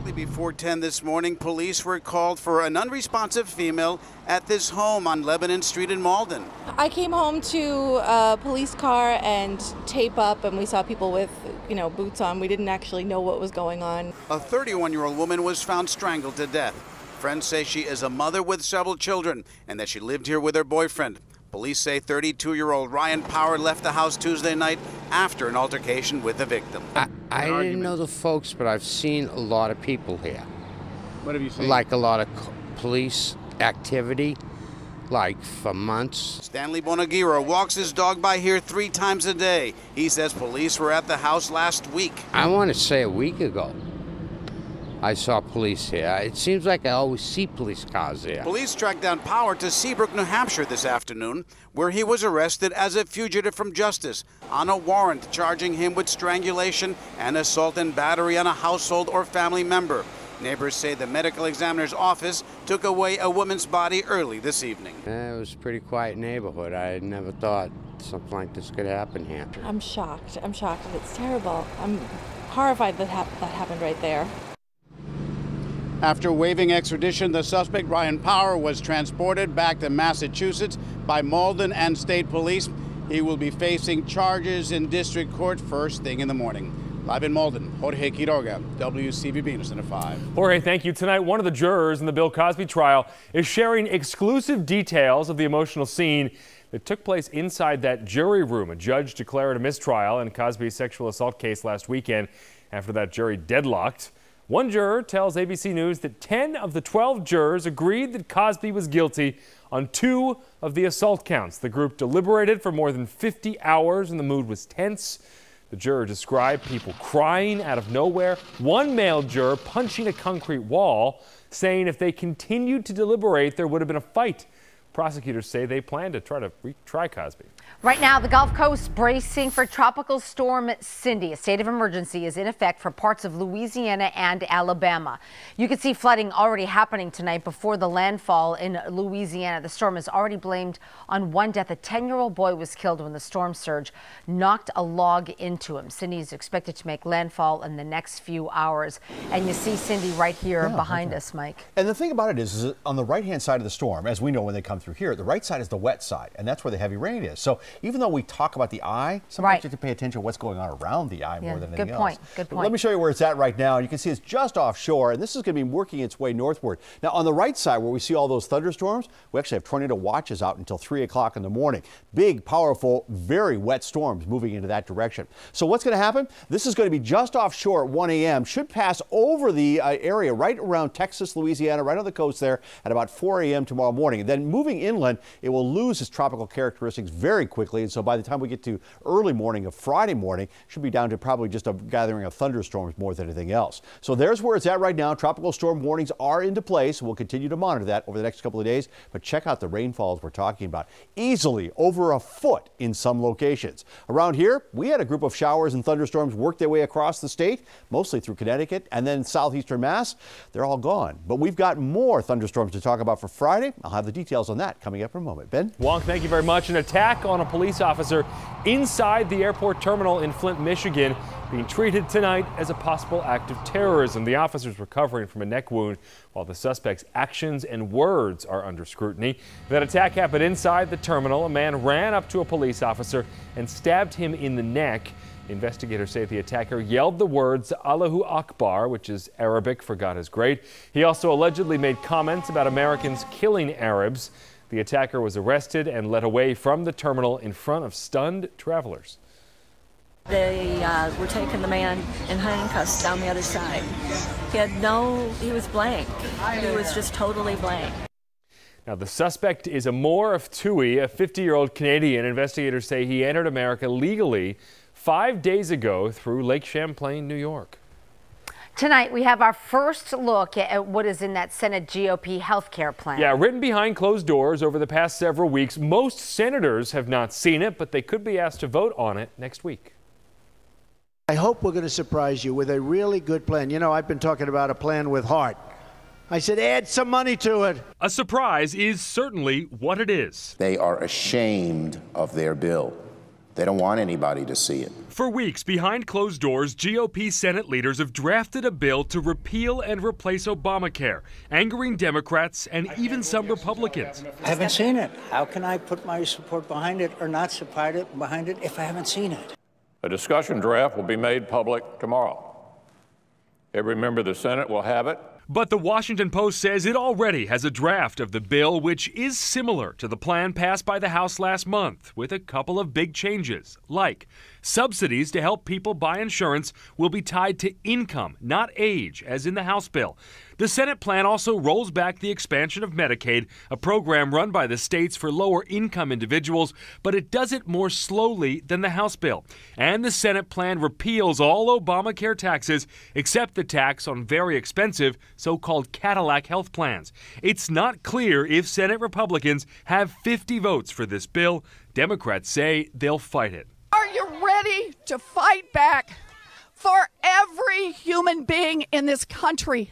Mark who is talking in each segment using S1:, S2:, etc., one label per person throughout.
S1: Shortly before 10 this morning, police were called for an unresponsive female at this home on Lebanon Street in Malden.
S2: I came home to a police car and tape up, and we saw people with, boots on. We didn't actually know what was going on.
S1: A 31-year-old woman was found strangled to death. Friends say she is a mother with several children and that she lived here with her boyfriend. Police say 32-year-old Ryan Power left the house Tuesday night after an altercation with the victim.
S3: I didn't know the folks, but I've seen a lot of people here.
S4: What have you seen?
S3: Like a lot of police activity, like for months.
S1: Stanley Bonagiro walks his dog by here 3 times a day. He says police were at the house last week.
S3: I want to say a week ago, I saw police here. It seems like I always see police cars there.
S1: Police tracked down Power to Seabrook, New Hampshire this afternoon, where he was arrested as a fugitive from justice on a warrant charging him with strangulation and assault and battery on a household or family member. Neighbors say the medical examiner's office took away a woman's body early this evening.
S3: It was a pretty quiet neighborhood. I never thought something like this could happen here.
S2: I'm shocked. It's terrible. I'm horrified that happened right there.
S1: After waiving extradition, the suspect, Ryan Power, was transported back to Massachusetts by Malden and State Police. He will be facing charges in district court first thing in the morning. Live in Malden, Jorge Quiroga, WCVB News Center 5.
S4: Jorge, thank you. Tonight, one of the jurors in the Bill Cosby trial is sharing exclusive details of the emotional scene that took place inside that jury room. A judge declared a mistrial in Cosby's sexual assault case last weekend after that jury deadlocked. One juror tells ABC News that 10 of the 12 jurors agreed that Cosby was guilty on 2 of the assault counts. The group deliberated for more than 50 hours and the mood was tense. The juror described people crying out of nowhere, one male juror punching a concrete wall, saying if they continued to deliberate, there would have been a fight. Prosecutors say they plan to try to retry Cosby.
S5: Right now, the Gulf Coast bracing for Tropical Storm Cindy. A state of emergency is in effect for parts of Louisiana and Alabama. You can see flooding already happening tonight before the landfall in Louisiana. The storm is already blamed on one death. A 10-year-old boy was killed when the storm surge knocked a log into him. Cindy is expected to make landfall in the next few hours. And you see Cindy right here behind us, Mike.
S6: And the thing about it is on the right-hand side of the storm, as we know when they come through here, the right side is the wet side, and that's where the heavy rain is. So even though we talk about the eye, sometimes you have to pay attention to what's going on around the eye more than anything else.
S5: Good point.
S6: Let me show you where it's at right now. You can see it's just offshore, and this is going to be working its way northward. Now, on the right side, where we see all those thunderstorms, we actually have tornado watches out until 3 o'clock in the morning. Big, powerful, very wet storms moving into that direction. So what's going to happen? This is going to be just offshore at 1 a.m., should pass over the area right around Texas, Louisiana, right on the coast there at about 4 a.m. tomorrow morning. And then moving inland, it will lose its tropical characteristics very quickly. And so by the time we get to early morning of Friday morning, should be down to probably just a gathering of thunderstorms more than anything else. So there's where it's at right now. Tropical storm warnings are into place. We'll continue to monitor that over the next couple of days. But check out the rainfalls we're talking about. Easily over a foot in some locations. Around here, we had a group of showers and thunderstorms work their way across the state, mostly through Connecticut and then southeastern Mass. They're all gone. But we've got more thunderstorms to talk about for Friday. I'll have the details on that coming up in a moment. Ben?
S4: Wong, thank you very much. An attack on a police officer inside the airport terminal in Flint, Michigan, being treated tonight as a possible act of terrorism. The officer's recovering from a neck wound while the suspect's actions and words are under scrutiny. That attack happened inside the terminal. A man ran up to a police officer and stabbed him in the neck. Investigators say the attacker yelled the words Allahu Akbar, which is Arabic for God is great. He also allegedly made comments about Americans killing Arabs. The attacker was arrested and led away from the terminal in front of stunned travelers.
S7: They were taking the man in handcuffs down the other side. He was blank. He was just totally blank.
S4: Now, the suspect is Amor of Tui, a 50-year-old Canadian. Investigators say he entered America legally 5 days ago through Lake Champlain, New York.
S5: Tonight, we have our first look at what is in that Senate GOP health care plan.
S4: Yeah, written behind closed doors over the past several weeks. Most senators have not seen it, but they could be asked to vote on it next week.
S8: I hope we're going to surprise you with a really good plan. You know, I've been talking about a plan with heart. I said, add some money to it.
S9: A surprise is certainly what it is.
S10: They are ashamed of their bill.
S9: They don't want anybody to see it.
S4: For weeks, behind closed doors, GOP Senate leaders have drafted a bill to repeal and replace Obamacare, angering Democrats and even some Republicans.
S10: I haven't seen it. How can I put my support behind it or not support it behind it if I haven't seen it?
S11: A discussion draft will be made public tomorrow. Every member of the Senate will have it.
S4: But the Washington Post says it already has a draft of the bill, which is similar to the plan passed by the House last month, with a couple of big changes, like subsidies to help people buy insurance will be tied to income, not age, as in the House bill. The Senate plan also rolls back the expansion of Medicaid, a program run by the states for lower-income individuals, but it does it more slowly than the House bill. And the Senate plan repeals all Obamacare taxes, except the tax on very expensive so-called Cadillac health plans. It's not clear if Senate Republicans have 50 votes for this bill. Democrats say they'll fight it.
S12: Are you ready to fight back for every human being in this country?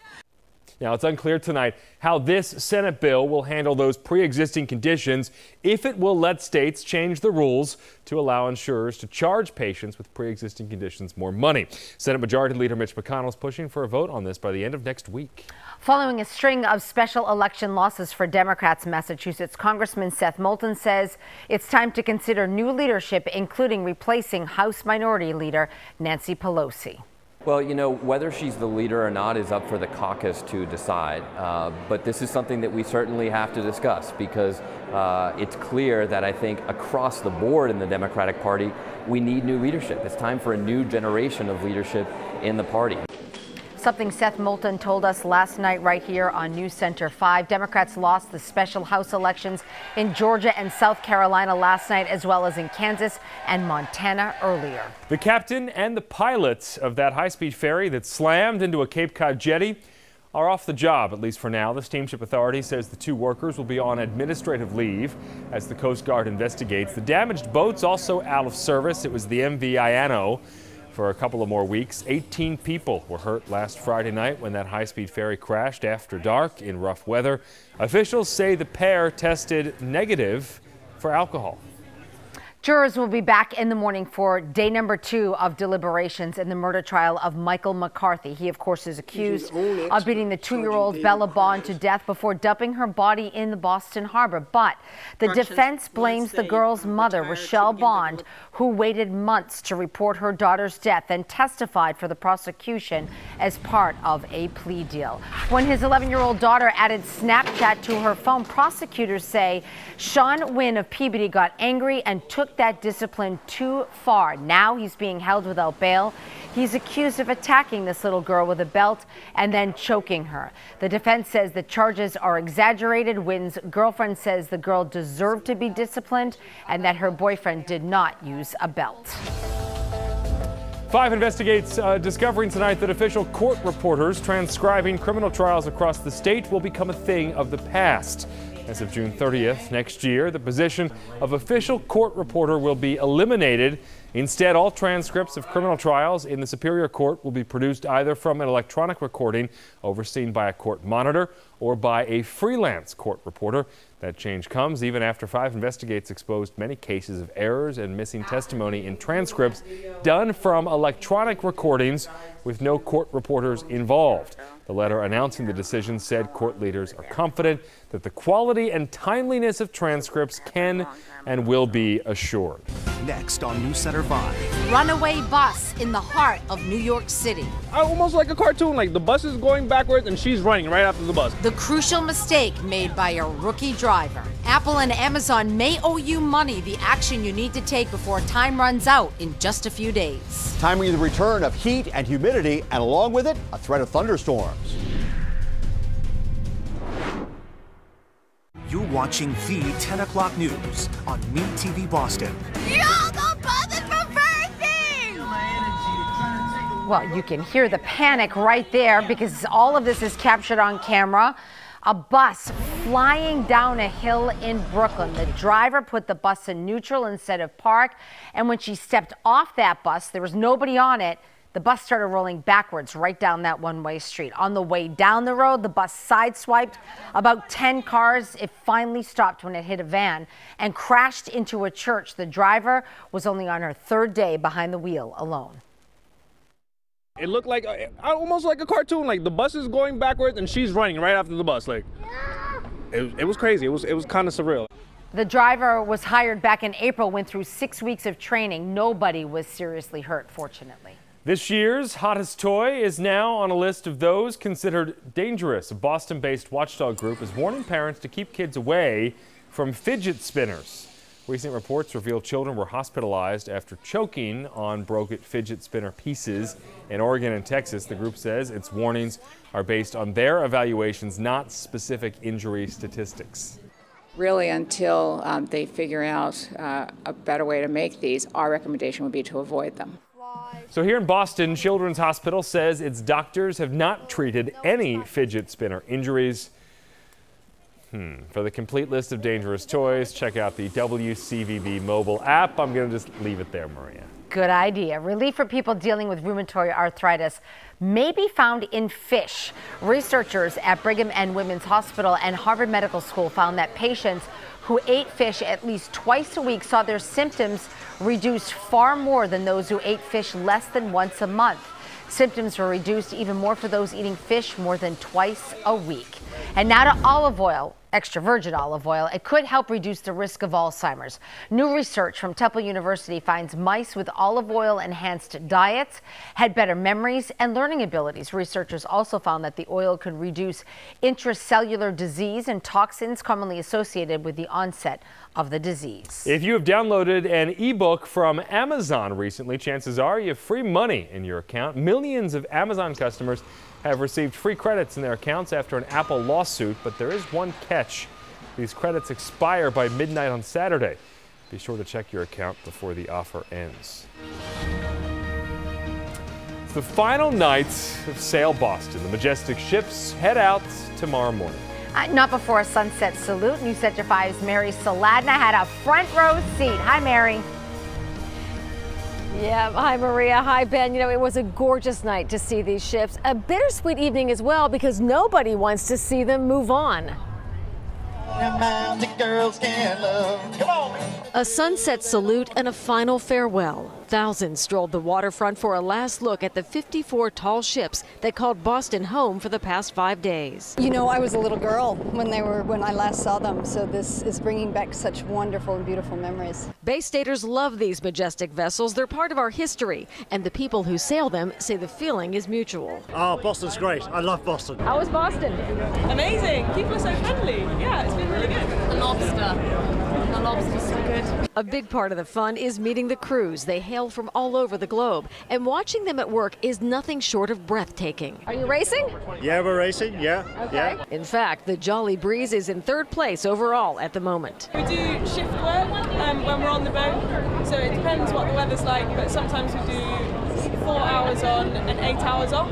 S4: Now, it's unclear tonight how this Senate bill will handle those pre-existing conditions, if it will let states change the rules to allow insurers to charge patients with pre-existing conditions more money. Senate Majority Leader Mitch McConnell is pushing for a vote on this by the end of next week.
S5: Following a string of special election losses for Democrats in Massachusetts, Congressman Seth Moulton says it's time to consider new leadership, including replacing House Minority Leader Nancy Pelosi.
S13: Well, you know, whether she's the leader or not is up for the caucus to decide. But this is something that we certainly have to discuss because it's clear that I think across the board in the Democratic Party, we need new leadership. It's time for a new generation of leadership in the party.
S5: Something Seth Moulton told us last night right here on News Center 5. Democrats lost the special House elections in Georgia and South Carolina last night, as well as in Kansas and Montana earlier.
S4: The captain and the pilot of that high-speed ferry that slammed into a Cape Cod jetty are off the job, at least for now. The Steamship Authority says the two workers will be on administrative leave as the Coast Guard investigates. The damaged boat's also out of service. It was the MV Iano for a couple of more weeks. 18 people were hurt last Friday night when that high-speed ferry crashed after dark in rough weather. Officials say the pair tested negative for alcohol.
S5: Jurors will be back in the morning for day number 2 of deliberations in the murder trial of Michael McCarthy. He, of course, is accused of beating the 2-year-old Bella Bond to death before dumping her body in the Boston Harbor. But the defense blames the girl's mother, Rochelle Bond, who waited months to report her daughter's death and testified for the prosecution as part of a plea deal. When his 11-year-old daughter added Snapchat to her phone, prosecutors say Sean Wynn of Peabody got angry and took that discipline too far. Now he's being held without bail. He's accused of attacking this little girl with a belt and then choking her. The defense says the charges are exaggerated. Wynn's girlfriend says the girl deserved to be disciplined and that her boyfriend did not use a belt.
S4: 5 investigates discovering tonight that official court reporters transcribing criminal trials across the state will become a thing of the past. As of June 30th next year, the position of official court reporter will be eliminated. Instead, all transcripts of criminal trials in the Superior Court will be produced either from an electronic recording overseen by a court monitor or by a freelance court reporter. That change comes even after 5 investigates exposed many cases of errors and missing testimony in transcripts done from electronic recordings with no court reporters involved. The letter announcing the decision said court leaders are confident that the quality and timeliness of transcripts can and will be assured.
S14: Next on News Center 5.
S15: Runaway bus in the heart of New York City.
S16: Almost like a cartoon, like the bus is going backwards and she's running right after the bus.
S15: The crucial mistake made by a rookie driver. Apple and Amazon may owe you money, the action you need to take before time runs out in just a few days.
S6: Timing the return of heat and humidity, and along with it, a threat of thunderstorms.
S14: You're watching the 10 o'clock news on MeTV Boston.
S5: Well, you can hear the panic right there because all of this is captured on camera. A bus flying down a hill in Brooklyn. The driver put the bus in neutral instead of park. And when she stepped off that bus, there was nobody on it. The bus started rolling backwards right down that one-way street. On the way down the road, the bus sideswiped about 10 cars. It finally stopped when it hit a van and crashed into a church. The driver was only on her third day behind the wheel alone.
S16: It looked like almost like a cartoon. Like the bus is going backwards and she's running right after the bus. Like it was crazy. It was kind of surreal.
S5: The driver was hired back in April, went through 6 weeks of training. Nobody was seriously hurt, fortunately.
S4: This year's hottest toy is now on a list of those considered dangerous. A Boston-based watchdog group is warning parents to keep kids away from fidget spinners. Recent reports reveal children were hospitalized after choking on broken fidget spinner pieces in Oregon and Texas. The group says its warnings are based on their evaluations, not specific injury statistics.
S9: Really, until they figure out a better way to make these, our recommendation would be to avoid them.
S4: So here in Boston, Children's Hospital says its doctors have not treated any fidget spinner injuries. For the complete list of dangerous toys, check out the WCVB mobile app. I'm going to just leave it there, Maria.
S5: Good idea. Relief for people dealing with rheumatoid arthritis may be found in fish. Researchers at Brigham and Women's Hospital and Harvard Medical School found that patients who ate fish at least twice a week saw their symptoms reduced far more than those who ate fish less than once a month. Symptoms were reduced even more for those eating fish more than twice a week. And now to olive oil, extra virgin olive oil. It could help reduce the risk of Alzheimer's. New research from Temple University finds mice with olive oil enhanced diets had better memories and learning abilities. Researchers also found that the oil could reduce intracellular disease and toxins commonly associated with the onset of the disease.
S4: If you have downloaded an ebook from Amazon recently, chances are you have free money in your account. Millions of Amazon customers have received free credits in their accounts after an Apple lawsuit, but there is one catch. These credits expire by midnight on Saturday. Be sure to check your account before the offer ends. It's the final night of Sail Boston. The majestic ships head out tomorrow morning.
S5: Not before a sunset salute. News Center 5's Mary Saladna had a front row seat. Hi, Mary.
S17: Yeah, hi Maria, hi Ben. You know, it was a gorgeous night to see these ships. A bittersweet evening as well because nobody wants to see them move on. A sunset salute and a final farewell. Thousands strolled the waterfront for a last look at the 54 tall ships that called Boston home for the past 5 days.
S18: You know, I was a little girl when I last saw them, so this is bringing back such wonderful and beautiful memories.
S17: Bay Staters love these majestic vessels. They're part of our history, and the people who sail them say the feeling is mutual.
S19: Oh, Boston's great. I love Boston.
S17: How was Boston?
S20: Amazing. People are so friendly. Yeah, it's been really good.
S17: The lobster's so good. A big part of the fun is meeting the crews. They hail from all over the globe, and watching them at work is nothing short of breathtaking.
S18: Are you racing?
S19: Yeah, we're racing, yeah.
S18: Okay.
S19: Yeah.
S17: In fact, the Jolly Breeze is in third place overall at the moment.
S20: We do shift work when we're on the boat, so it depends what the weather's like, but sometimes we do 4 hours on and 8 hours off.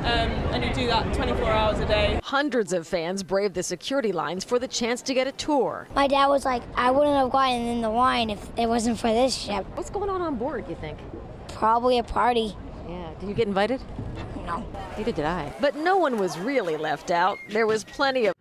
S20: And you do that 24 hours a day.
S17: Hundreds of fans braved the security lines for the chance to get a tour.
S21: My dad was like, I wouldn't have gotten in the line if it wasn't for this ship.
S17: What's going on board, you think?
S21: Probably a party.
S17: Yeah, did you get invited?
S21: No.
S17: Neither did I. But no one was really left out. There was plenty of